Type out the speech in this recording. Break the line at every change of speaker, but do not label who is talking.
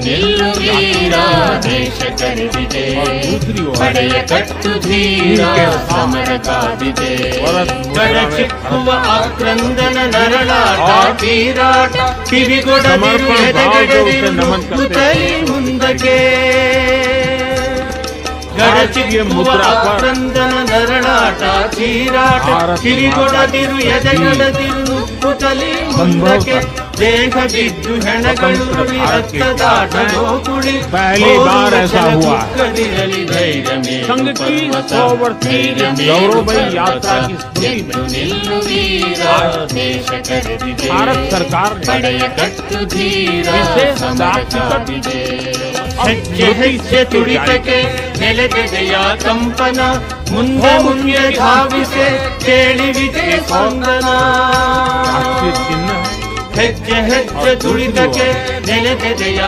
ನಿಲ್ಲು ವೀರ ದೇಶ ಕರೆದಿದೆ ಪಡೆಯ ಕಟ್ಟು ಧೀರ ಸಮರ ಕಾದಿದೆ ಕಡಚಿಕ್ಕುವ ಆಕ್ರಂದನ ನರಳಾಟ ತೀರಾಟ ಕಿವಿಗೊಡದಿರು ಎದೆಗಡದಿರು ಮುತ್ತಲಿ ಮುಂದಕ್ಕೆ ಗಡಚಿಕ್ಕುವ ಆಕ್ರಂದನ ನರಳಾಟ ತೀರಾಟ ಕಿವಿಗೊಡದಿರು ಎದೆಗಡದಿರು ನುಪ್ಪುತ್ತಲಿ ಮುಂದಕ್ಕೆ ದೇಹ ಬಿದ್ದು ಹೆಣಗಳು ರಕ್ತದಾಟ ಕುಳಿ
पहली बार ऐसा हुआ
ಕದಿರಲಿ ಧೈರ್ಯ
संघ की 100 वर्षीय गौरवमयी यात्रा की स्मृति
ನಿಲ್ಲು ವೀರ ದೇಶ ಕರೆದಿದೆ
भारत सरकार ने
ಪಡೆಯ ಕಟ್ಟು ಧೀರ
विशेष
ಸಮರ ಕಾದಿದೆ ಹೆಜ್ಜೆ ಹೆಜ್ಜೆ ತುಡಿತಕ್ಕೆ ನೆಲೆದೆದೆಯ ಕಂಪನ ಮುಂದೆ ಮುಂದೆ ಧಾವಿಸೆ ಕೇಳಿ ವಿಜಯ ಸ್ಪಂದನ
राष्ट्रीय चिन्ह
ಹೆಜ್ಜೆ ಹೆಜ್ಜೆ ತುಡಿತಕ್ಕೆ ನೆಲೆದೆದೆಯ